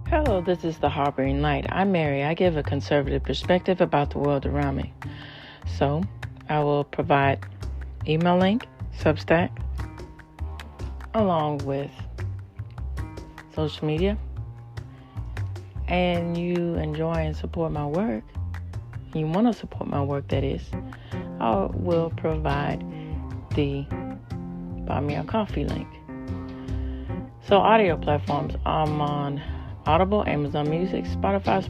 Hello, this is the Harboring Light. I'm Mary. I give a conservative perspective about the world around me. So, I will provide email link, Substack, along with social media. And you enjoy and support my work, you want to support my work, that is, I will provide the Buy Me a Coffee link. So, audio platforms, I'm on Audible, Amazon Music, Spotify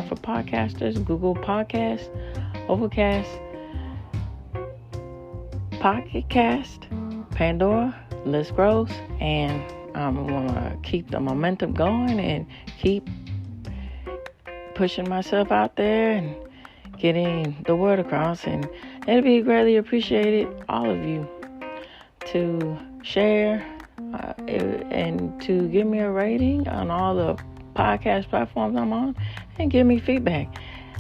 for podcasters, Google Podcasts, Overcast, Pocket Cast, Pandora, list grows, and I want to keep the momentum going and keep pushing myself out there and getting the word across, and it'd be greatly appreciated, all of you, to share and to give me a rating on all the podcast platforms I'm on and give me feedback.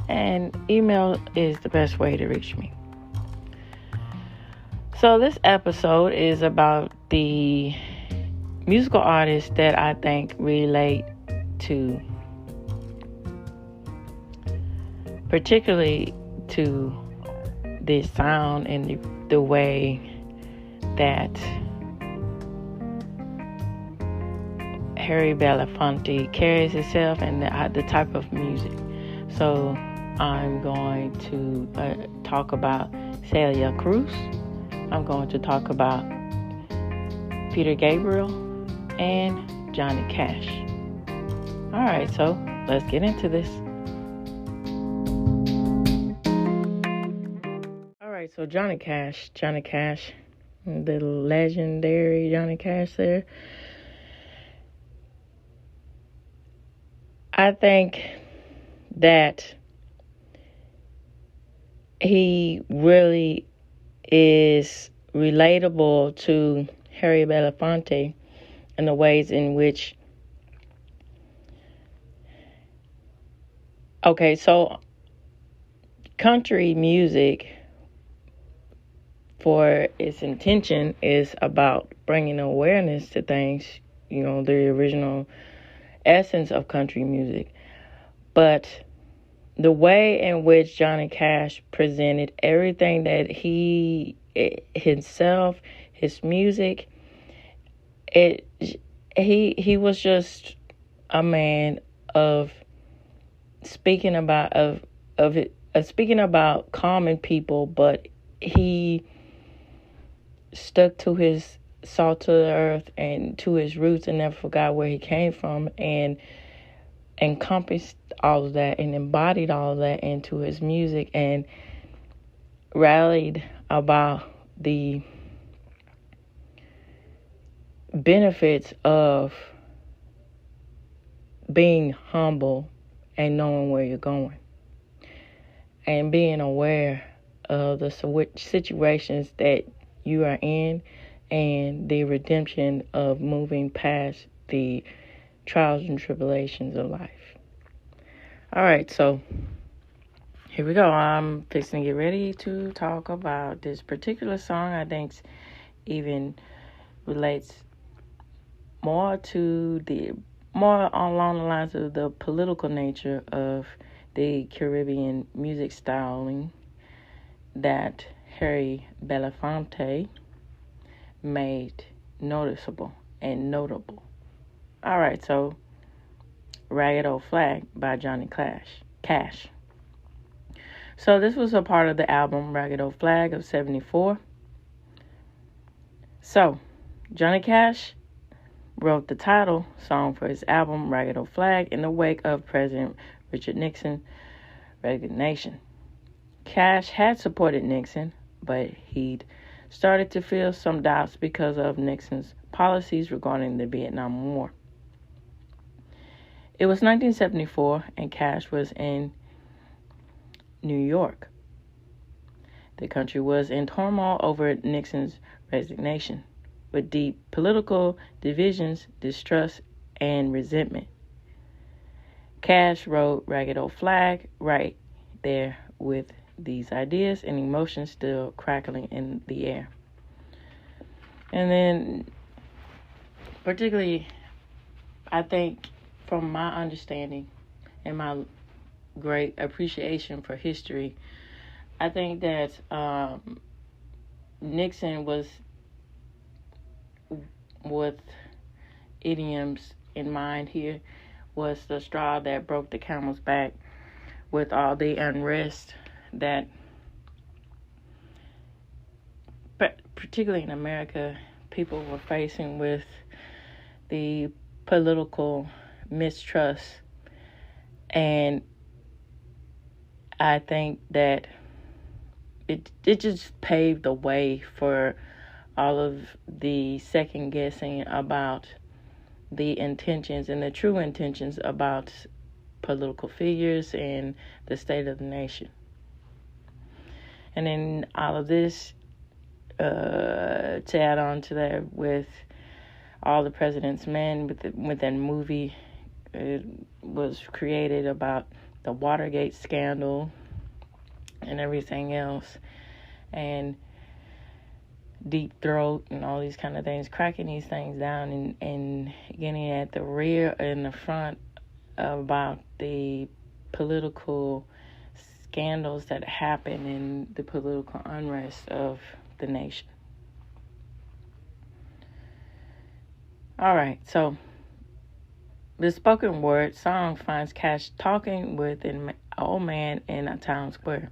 And email is the best way to reach me. So this episode is about the musical artists that I think relate to, particularly to the sound and the way that Harry Belafonte carries himself and the type of music. So I'm going to talk about Celia Cruz. I'm going to talk about Peter Gabriel and Johnny Cash. All right, so let's get into this. All right, so Johnny Cash, the legendary Johnny Cash there. I think that he really is relatable to Harry Belafonte in the ways in which, so country music, for its intention, is about bringing awareness to things, the original essence of country music. But the way in which Johnny Cash presented everything that he himself, his music, he was just a man of speaking about speaking about common people, but he stuck to his salt to the earth and to his roots and never forgot where he came from, and encompassed all of that and embodied all of that into his music and rallied about the benefits of being humble and knowing where you're going and being aware of the situations that you are in and the redemption of moving past the trials and tribulations of life. All right, so here we go. I'm fixing to get ready to talk about this particular song. I think even relates more along the lines of the political nature of the Caribbean music styling that Harry Belafonte made noticeable and notable. All right, so Ragged Old Flag by Johnny Cash. So this was a part of the album Ragged Old Flag of 1974. So Johnny Cash wrote the title song for his album Ragged Old Flag in the wake of President Richard Nixon's resignation. Cash had supported Nixon, but he'd started to feel some doubts because of Nixon's policies regarding the Vietnam War. It was 1974, and Cash was in New York. The country was in turmoil over Nixon's resignation, with deep political divisions, distrust, and resentment. Cash wrote Ragged Old Flag right there with these ideas and emotions still crackling in the air. And then, particularly, I think from my understanding and my great appreciation for history, I think that Nixon was, with idioms in mind here, was the straw that broke the camel's back with all the unrest that, particularly in America, people were facing with the political mistrust. And I think that it just paved the way for all of the second guessing about the intentions and the true intentions about political figures and the state of the nation. And then all of this, to add on to that, with All the President's Men, with that movie, it was created about the Watergate scandal and everything else, and Deep Throat and all these kind of things, cracking these things down and getting at the rear and the front about the political scandals that happen and the political unrest of the nation. All right, so the spoken word song finds Cash talking with an old man in a town square.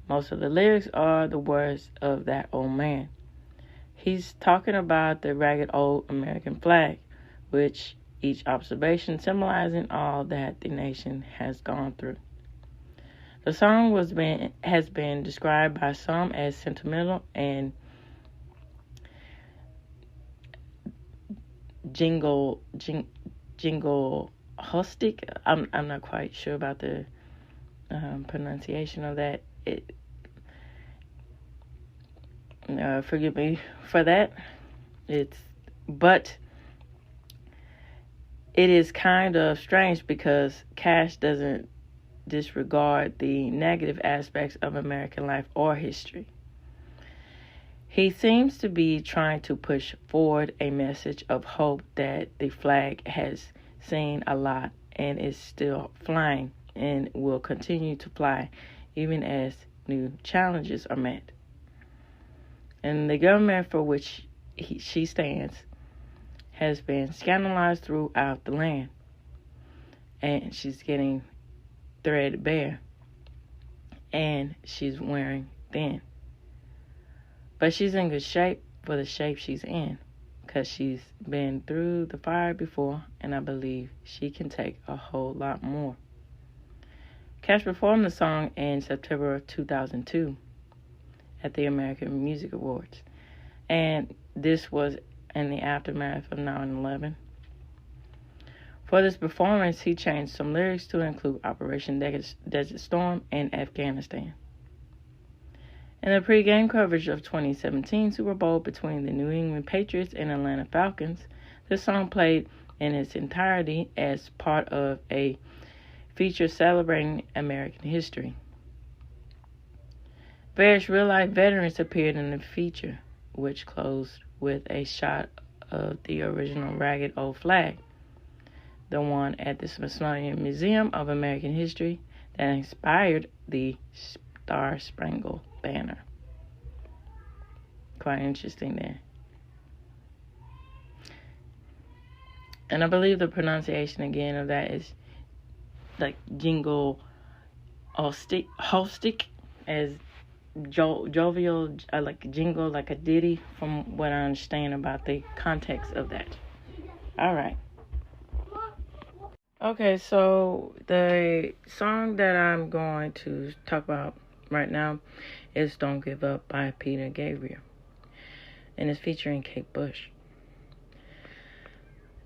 Most of the lyrics are the words of that old man. He's talking about the ragged old American flag, which each observation symbolizing all that the nation has gone through. The song has been described by some as sentimental and jingle-hostic. I'm not quite sure about the pronunciation of that. Forgive me for that. But it is kind of strange because Cash doesn't disregard the negative aspects of American life or history. He seems to be trying to push forward a message of hope that the flag has seen a lot and is still flying and will continue to fly even as new challenges are met. And the government for which she stands has been scandalized throughout the land. And she's getting threadbare. And she's wearing thin. But she's in good shape for the shape she's in, because she's been through the fire before, and I believe she can take a whole lot more. Cash performed the song in September of 2002 at the American Music Awards, and this was in the aftermath of 9/11. For this performance, he changed some lyrics to include Operation Desert Storm and Afghanistan. In the pre-game coverage of 2017 Super Bowl between the New England Patriots and Atlanta Falcons, the song played in its entirety as part of a feature celebrating American history. Various real-life veterans appeared in the feature, which closed with a shot of the original ragged old flag, the one at the Smithsonian Museum of American History that inspired the Star-Spangled Banner. Quite interesting there. And I believe the pronunciation again of that is like jingle hostic, as jovial, like jingle, like a ditty, from what I understand about the context of that. All right. Okay, so the song that I'm going to talk about right now is Don't Give Up by Peter Gabriel, and it's featuring Kate Bush.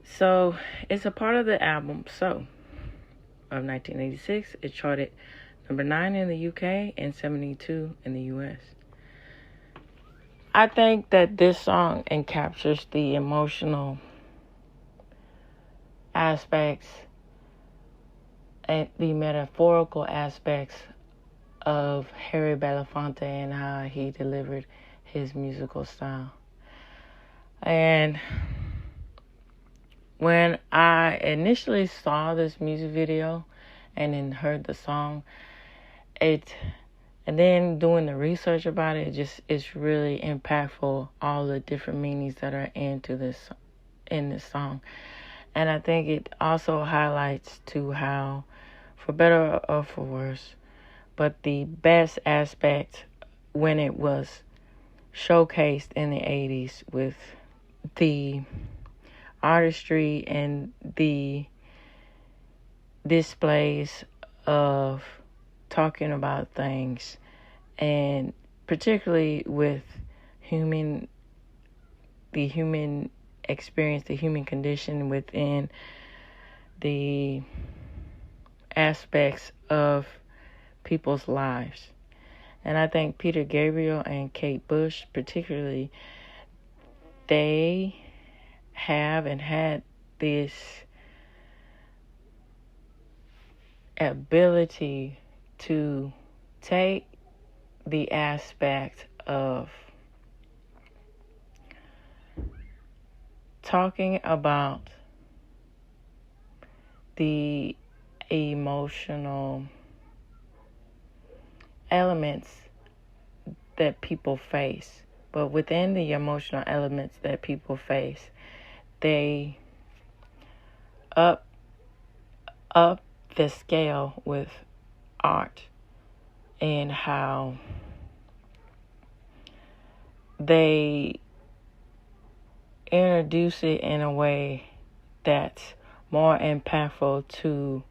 So it's a part of the album So of 1986. It charted number 9 in the UK and 72 in the US. I think that this song encaptures the emotional aspects and the metaphorical aspects of Harry Belafonte and how he delivered his musical style. And when I initially saw this music video and then heard the song, and then doing the research about it, it's really impactful, all the different meanings that are in this song. And I think it also highlights to how, for better or for worse, but the best aspect when it was showcased in the 80s with the artistry and the displays of talking about things, and particularly with the human experience, the human condition within the aspects of people's lives. And I think Peter Gabriel and Kate Bush particularly, they have and had this ability to take the aspect of talking about the emotional elements that people face. But within the emotional elements that people face, they up the scale with art, and how they introduce it in a way that's more impactful to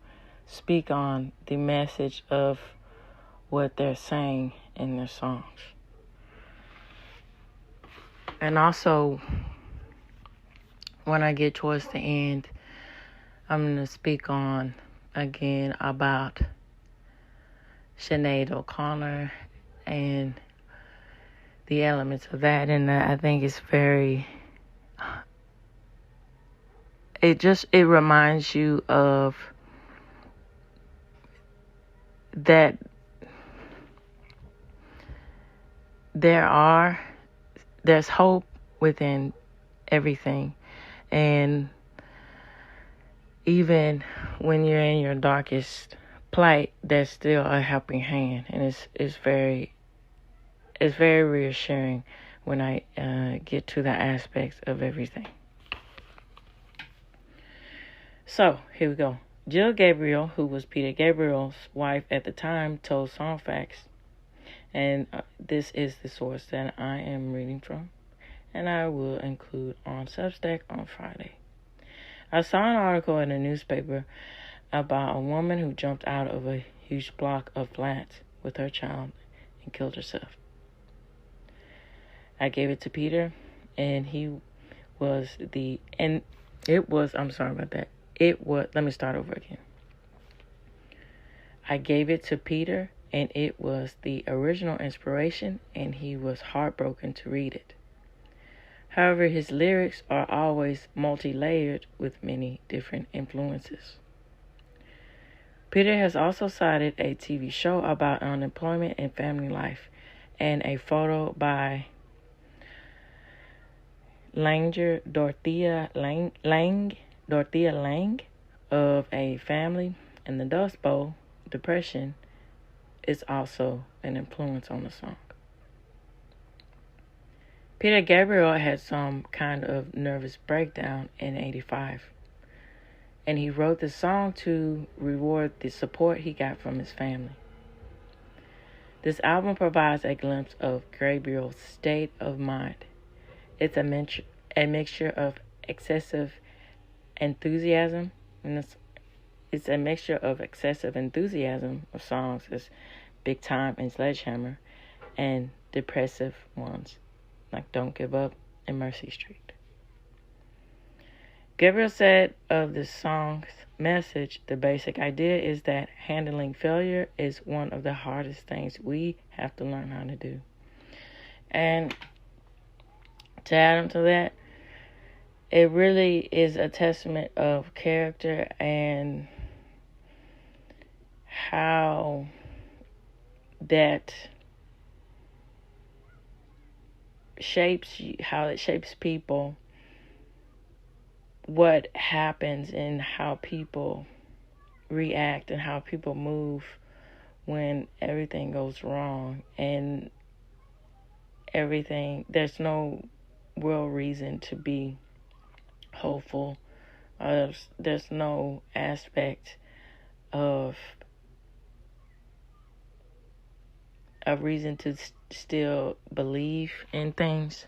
speak on the message of what they're saying in their songs. And also, when I get towards the end, I'm going to speak on, again, about Sinead O'Connor and the elements of that. And I think it's it reminds you of that there's hope within everything. And even when you're in your darkest plight, there's still a helping hand. And it's very reassuring when I get to the aspects of everything. So, here we go. Jill Gabriel, who was Peter Gabriel's wife at the time, told Songfacts, and this is the source that I am reading from, and I will include on Substack on Friday. I saw an article in a newspaper about a woman who jumped out of a huge block of flats with her child and killed herself. I gave it to Peter, and let me start over again. I gave it to Peter, and it was the original inspiration, and he was heartbroken to read it. However, his lyrics are always multi-layered with many different influences. Peter has also cited a TV show about unemployment and family life, and a photo by Dorothea Lange of a family in the Dust Bowl depression is also an influence on the song. Peter Gabriel had some kind of nervous breakdown in 1985, and he wrote the song to reward the support he got from his family. This album provides a glimpse of Gabriel's state of mind. It's a mixture of excessive enthusiasm, and it's a mixture of excessive enthusiasm of songs as Big Time and Sledgehammer, and depressive ones like Don't Give Up and Mercy Street. Gabriel said of the song's message, the basic idea is that handling failure is one of the hardest things we have to learn how to do. And to add on to that, it really is a testament of character and how that shapes you, how it shapes people what happens and how people react and how people move when everything goes wrong and there's no real reason to be hopeful. There's no aspect of a reason to still believe in things.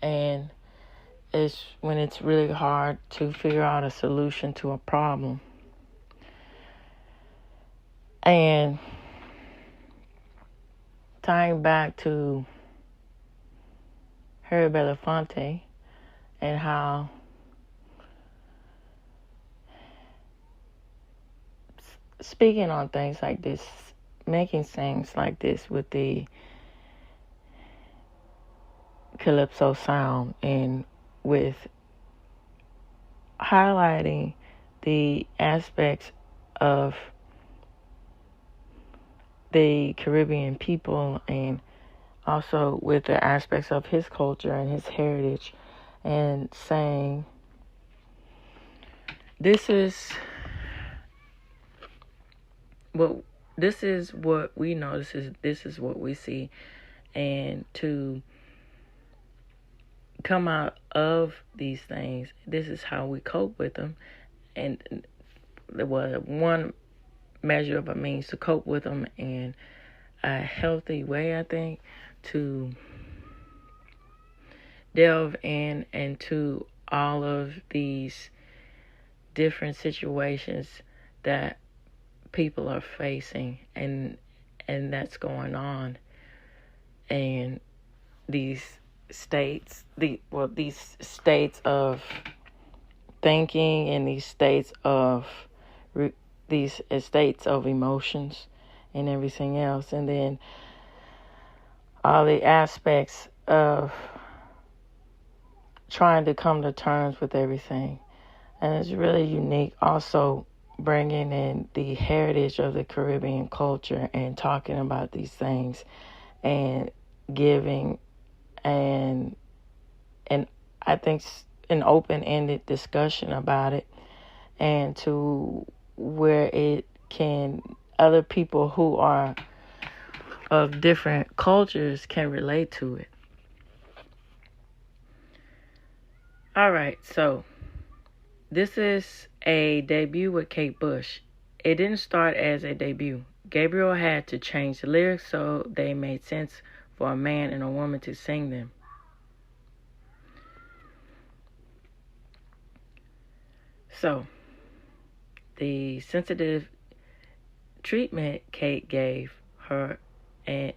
And it's when it's really hard to figure out a solution to a problem. And tying back to Harry Belafonte and how speaking on things like this, making things like this with the calypso sound and with highlighting the aspects of the Caribbean people and also with the aspects of his culture and his heritage, and saying this is what we know, this is what we see, and to come out of these things, this is how we cope with them, and one measure of a means to cope with them in a healthy way, I think, to delve in into all of these different situations that people are facing and that's going on, and these states of thinking and these states of emotions and everything else, and then all the aspects of trying to come to terms with everything. And it's really unique also bringing in the heritage of the Caribbean culture and talking about these things and giving and I think an open-ended discussion about it, and to where it can, other people who are of different cultures can relate to it. All right, so this is a debut with Kate Bush. It didn't start as a debut. Gabriel had to change the lyrics so they made sense for a man and a woman to sing them. So, the sensitive treatment Kate gave and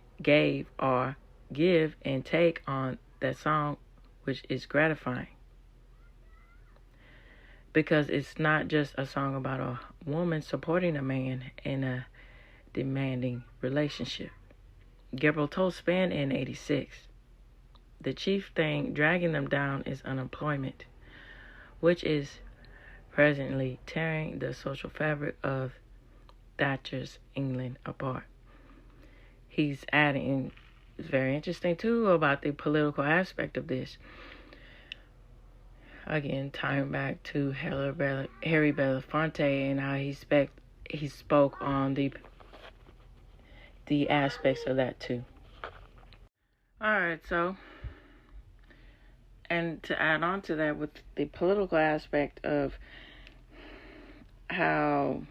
give and take on that song, which is gratifying. Because it's not just a song about a woman supporting a man in a demanding relationship. Gabriel told Span in 86, the chief thing dragging them down is unemployment, which is presently tearing the social fabric of Thatcher's England apart. He's adding, it's very interesting too, about the political aspect of this. Again, tying back to Harry Belafonte and how he spoke on the aspects of that too. Alright, so, and to add on to that with the political aspect of how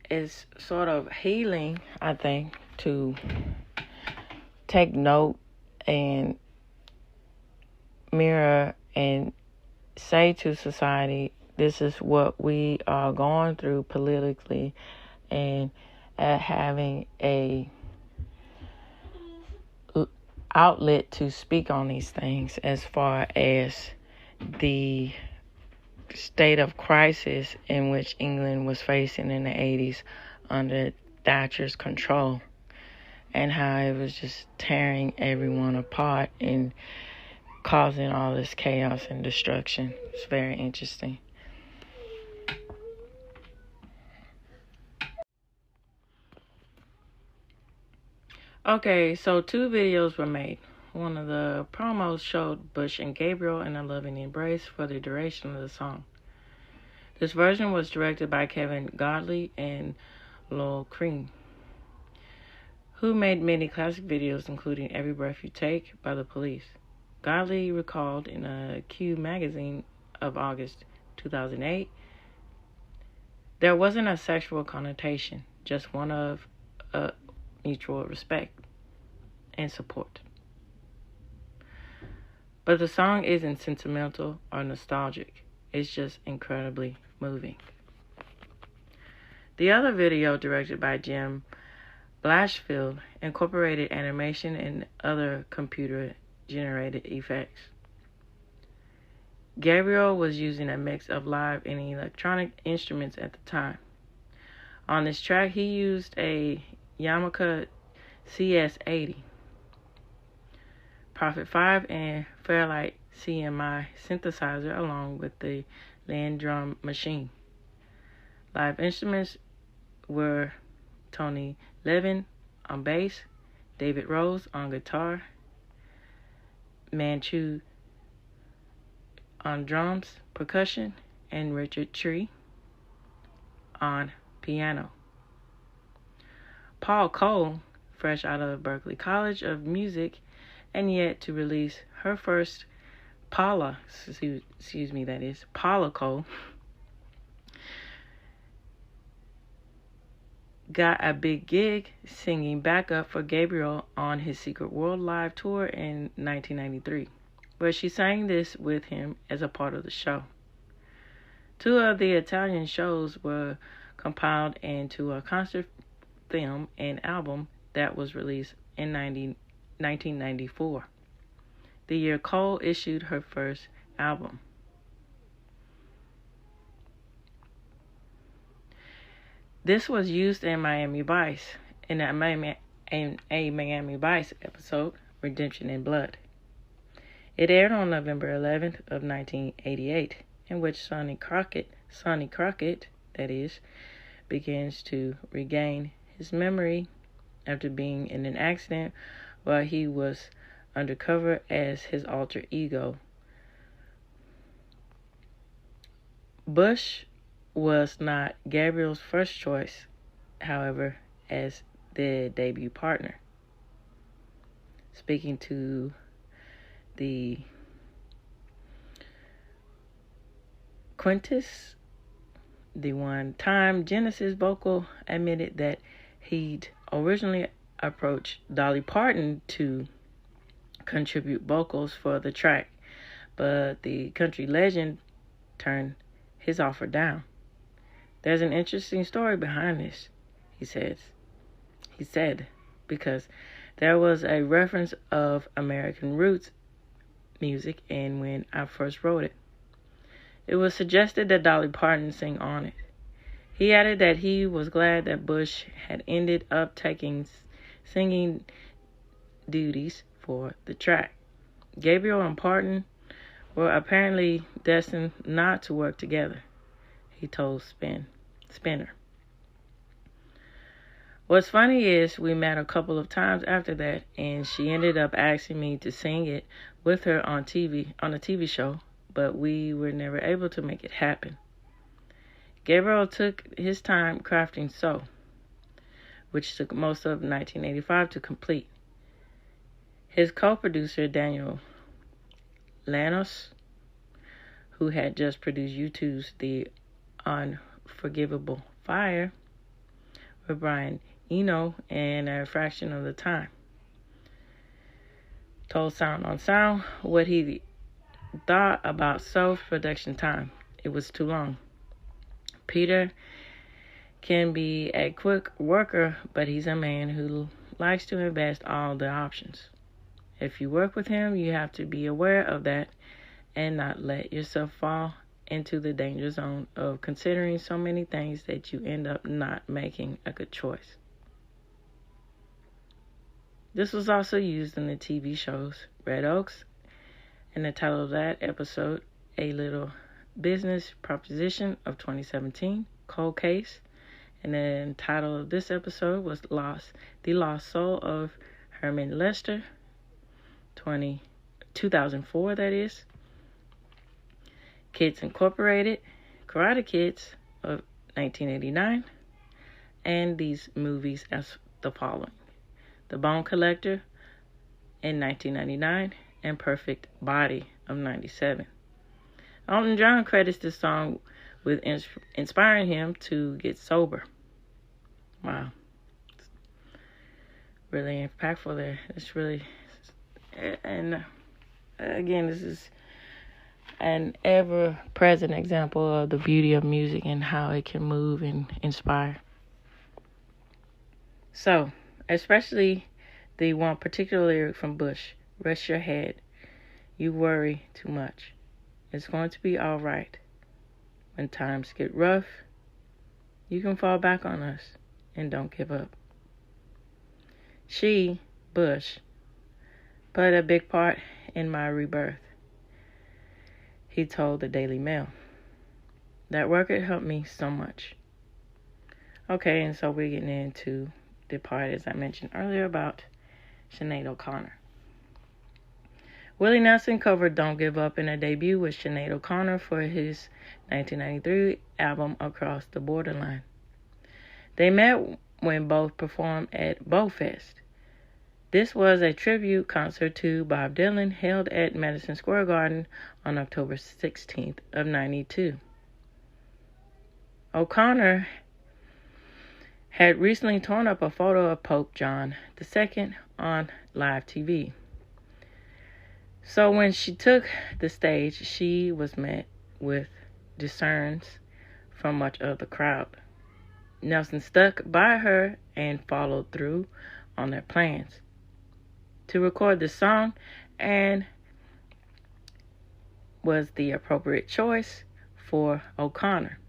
it's sort of healing, I think, to take note and mirror and say to society, this is what we are going through politically, and having a outlet to speak on these things as far as the state of crisis in which England was facing in the 80s under Thatcher's control, and how it was just tearing everyone apart and causing all this chaos and destruction. It's very interesting. Okay, so 2 videos were made. one of the promos showed Bush and Gabriel in a loving embrace for the duration of the song. This version was directed by Kevin Godley and Lowell Cream, who made many classic videos, including Every Breath You Take by The Police. Godley recalled in a Q magazine of August 2008, there wasn't a sexual connotation, just one of mutual respect and support. But the song isn't sentimental or nostalgic. It's just incredibly moving. The other video, directed by Jim Blashfield, incorporated animation and other computer-generated effects. Gabriel was using a mix of live and electronic instruments at the time. On this track, he used a Yamaha CS80, Prophet 5, and Fairlight CMI synthesizer, along with the Land drum machine. Live instruments were Tony Levin on bass, David Rose on guitar, Manchu on drums, percussion, and Richard Tree on piano. Paul Cole, fresh out of Berklee College of Music and yet to release her first Paula Cole, got a big gig singing backup for Gabriel on his Secret World Live tour in 1993, where she sang this with him as a part of the show. 2 of the Italian shows were compiled into a concert film and album that was released in 1994, the year Cole issued her first album. This was used in Miami Vice, in a Miami Vice episode, Redemption in Blood. It aired on November 11th of 1988, in which Sonny Crockett, that is, begins to regain his memory after being in an accident while he was undercover as his alter ego. Bush was not Gabriel's first choice, however, as their debut partner. Speaking to the Quintus, the one-time Genesis vocal, admitted that he'd originally approached Dolly Parton to contribute vocals for the track, but the country legend turned his offer down. There's an interesting story behind this, he said, because there was a reference of American roots music in when I first wrote it. It was suggested that Dolly Parton sing on it. He added that he was glad that Bush had ended up taking singing duties for the track. Gabriel and Parton were apparently destined not to work together, he told Spinner. What's funny is we met a couple of times after that, and she ended up asking me to sing it with her on a TV show, but we were never able to make it happen. Gabriel took his time crafting So, which took most of 1985 to complete. His co-producer, Daniel Lanos, who had just produced U2's The Unforgivable Fire with Brian Eno in a fraction of the time, told Sound on Sound what he thought about So's production time. It was too long. Peter can be a quick worker, but he's a man who likes to invest all the options. If you work with him, you have to be aware of that and not let yourself fall into the danger zone of considering so many things that you end up not making a good choice. This was also used in the TV shows Red Oaks, and the title of that episode, A Little Business Proposition of 2017, Cold Case, and the title of this episode was The Lost Soul of Herman Lester, 2004, that is. Kids Incorporated, Karate Kids of 1989, and these movies as the following: The Bone Collector in 1999, and Perfect Body of 97. Elton John credits this song with inspiring him to get sober. Wow. Really impactful there. It's really, and again, this is an ever-present example of the beauty of music and how it can move and inspire. So, especially the one particular lyric from Bush, "Rest your head, you worry too much. It's going to be all right. When times get rough, you can fall back on us and don't give up." She, Bush, played a big part in my rebirth. He told the Daily Mail. That record helped me so much. Okay, and so we're getting into the part, as I mentioned earlier, about Sinead O'Connor. Willie Nelson covered Don't Give Up in a debut with Sinead O'Connor for his 1993 album Across the Borderline. They met when both performed at Bowfest. This was a tribute concert to Bob Dylan held at Madison Square Garden on October 16th of 92. O'Connor had recently torn up a photo of Pope John II on live TV. So when she took the stage, she was met with discerns from much of the crowd. Nelson stuck by her and followed through on their plans to record the song, and was the appropriate choice for O'Connor,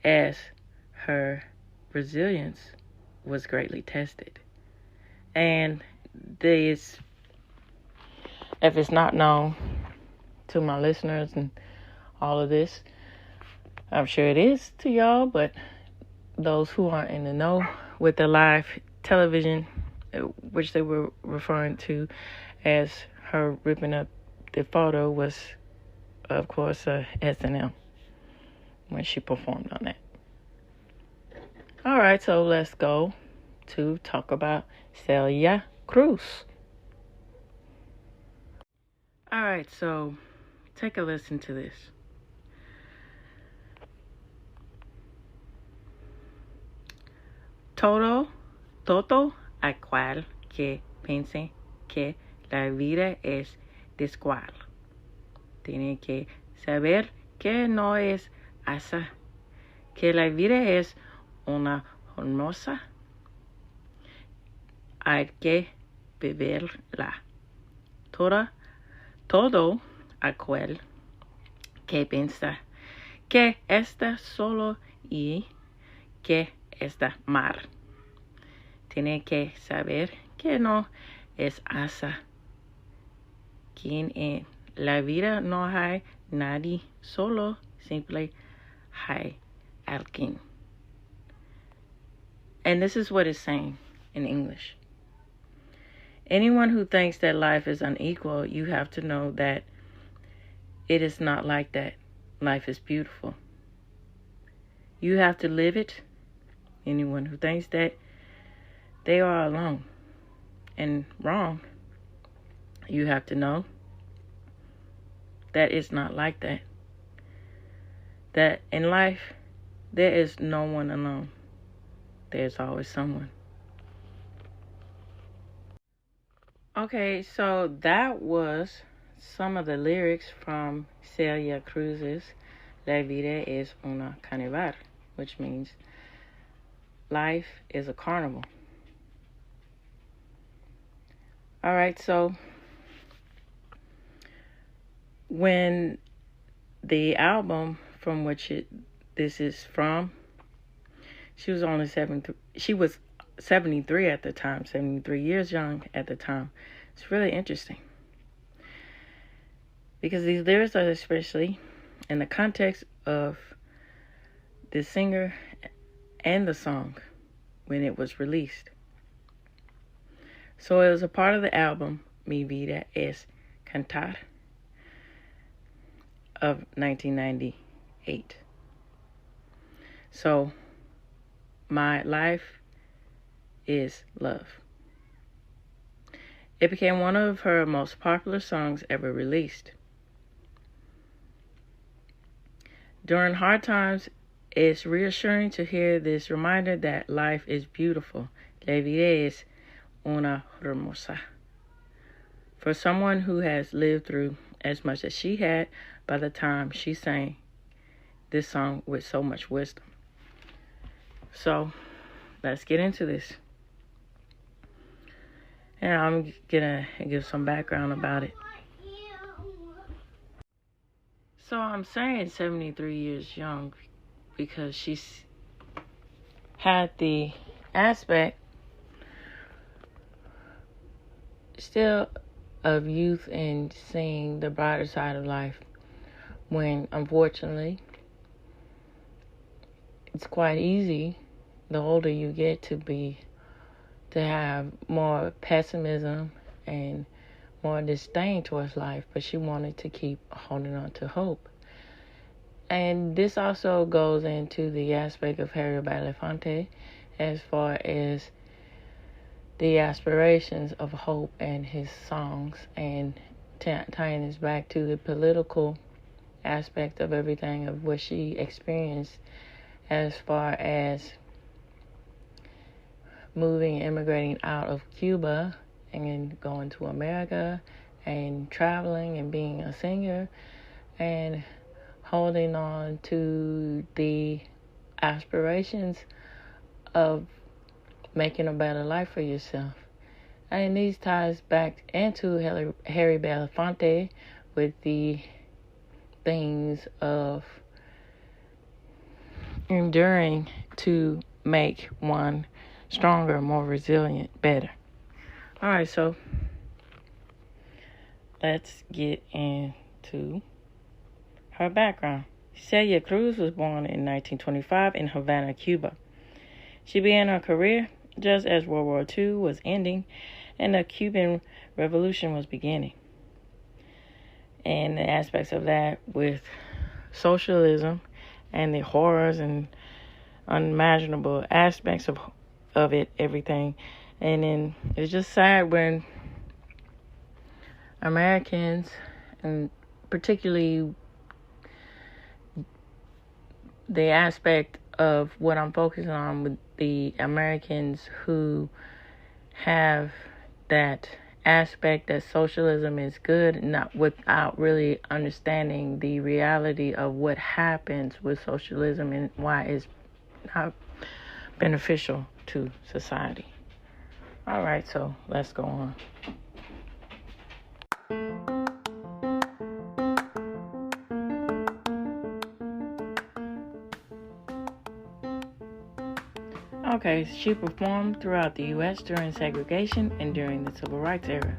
as her resilience was greatly tested. And this, if it's not known to my listeners and all of this, I'm sure it is to y'all, but those who aren't in the know with the live television, which they were referring to as her ripping up the photo, was, of course, S&M when she performed on that. All right, so let's go to talk about Celia Cruz. All right, so take a listen to this. Todo aquel que piense que la vida es desigual tiene que saber que no es así, que la vida es una hermosa. Hay que vivirla. Todo aquel que piensa que está solo y que está mal tiene que saber que no es así, que en la vida no hay nadie solo, simplemente hay alguien. And this is what it's saying in English. Anyone who thinks that life is unequal, you have to know that it is not like that. Life is beautiful. You have to live it. Anyone who thinks that they are alone and wrong, you have to know that it's not like that. That in life, there is no one alone. There's always someone. Okay, so that was some of the lyrics from Celia Cruz's La vida es una carnaval, which means life is a carnival. All right, so when the album from which this is from, she was only 73 at the time, 73 years young at the time. It's really interesting because these lyrics are especially in the context of the singer and the song when it was released. So it was a part of the album Mi Vida es Cantar of 1998. So my life is love. It became one of her most popular songs ever released. During hard times, it's reassuring to hear this reminder that life is beautiful. La vida es una hermosa. For someone who has lived through as much as she had by the time she sang this song with so much wisdom. So, let's get into this. And I'm going to give some background about it. So I'm saying 73 years young because she's had the aspect still of youth and seeing the brighter side of life, when unfortunately it's quite easy the older you get to have more pessimism and more disdain towards life, but she wanted to keep holding on to hope. And this also goes into the aspect of Harry Belafonte as far as the aspirations of hope and his songs, and tying this back to the political aspect of everything of what she experienced as far as immigrating out of Cuba and going to America and traveling and being a singer and holding on to the aspirations of making a better life for yourself. And these ties back into Harry Belafonte with the things of enduring to make one stronger, more resilient, better. All right, so let's get into her background. Celia Cruz was born in 1925 in Havana, Cuba. She began her career just as World War II was ending and the Cuban Revolution was beginning. And the aspects of that with socialism and the horrors and unimaginable aspects of it, everything. And then it's just sad when Americans, and particularly the aspect of what I'm focusing on with the Americans who have that aspect that socialism is good, not without really understanding the reality of what happens with socialism and why it's not beneficial to society. All right, so let's go on. Okay, she performed throughout the U.S. during segregation and during the Civil Rights era.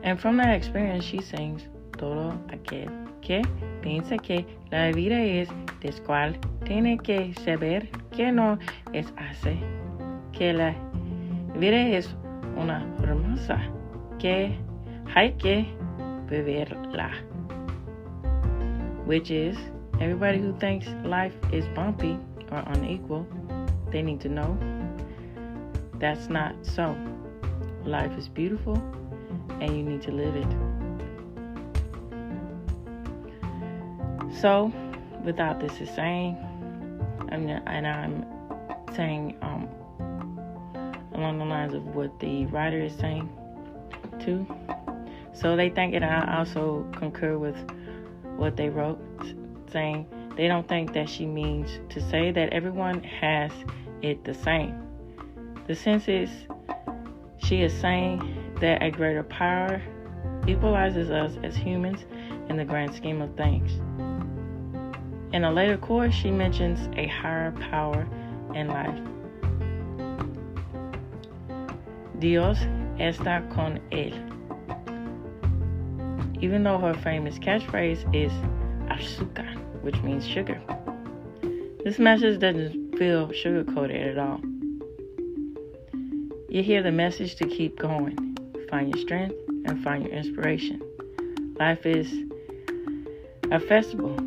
And from that experience, she sings Todo aquel que piensa que la vida es desigual tiene que saber que no es así, que la vida es una hermosa, que hay que vivirla. Which is, everybody who thinks life is bumpy or unequal, they need to know that's not so. Life is beautiful and you need to live it. So, without this is saying, I'm saying along the lines of what the writer is saying too. So they think, and I also concur with what they wrote, saying they don't think that she means to say that everyone has it the same. The sense is she is saying that a greater power equalizes us as humans in the grand scheme of things. In a later chorus, she mentions a higher power in life. Dios está con él. Even though her famous catchphrase is azúcar, which means sugar. This message doesn't feel sugar-coated at all. You hear the message to keep going. Find your strength and find your inspiration. Life is a festival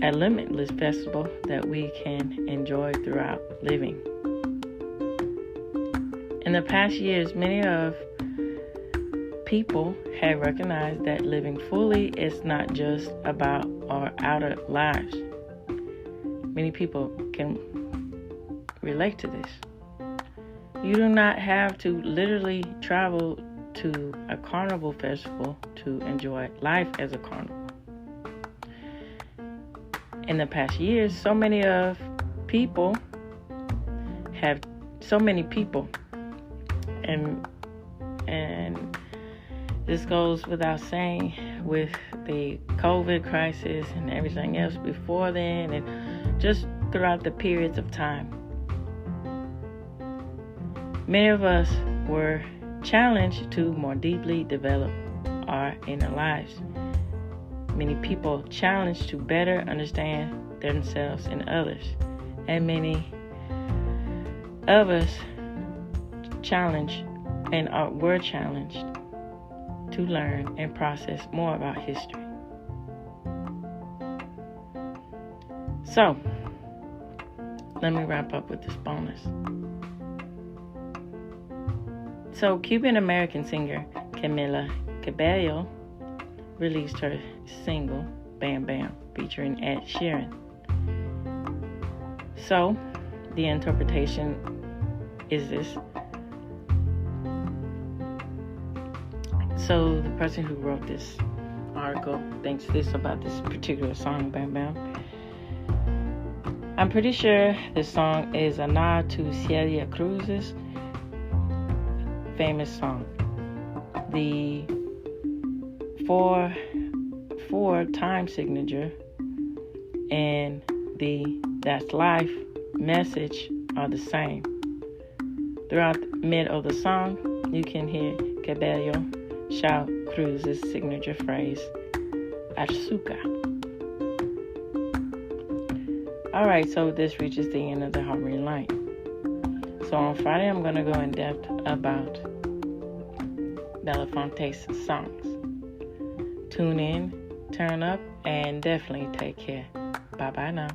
a limitless festival that we can enjoy throughout living. In the past years, many of people have recognized that living fully is not just about our outer lives. Many people can relate to this. You do not have to literally travel to a carnival festival to enjoy life as a carnival. In the past years, so many people, and this goes without saying with the COVID crisis and everything else before then, and just throughout the periods of time. Many of us were challenged to more deeply develop our inner lives. Many people challenged to better understand themselves and others. And many of us were challenged to learn and process more about history. So, let me wrap up with this bonus. So, Cuban American singer Camila Cabello released her single Bam Bam featuring Ed Sheeran. So, the interpretation is this. So, the person who wrote this article thinks this about this particular song, Bam Bam. I'm pretty sure this song is a nod to Celia Cruz's famous song. The 4 time signature and the That's Life message are the same. Throughout the mid of the song, you can hear Cabello shout Cruz's signature phrase, Azúcar. Alright, so this reaches the end of the Harmony Line. So on Friday, I'm going to go in depth about Belafonte's songs. Tune in, turn up, and definitely take care. Bye-bye now.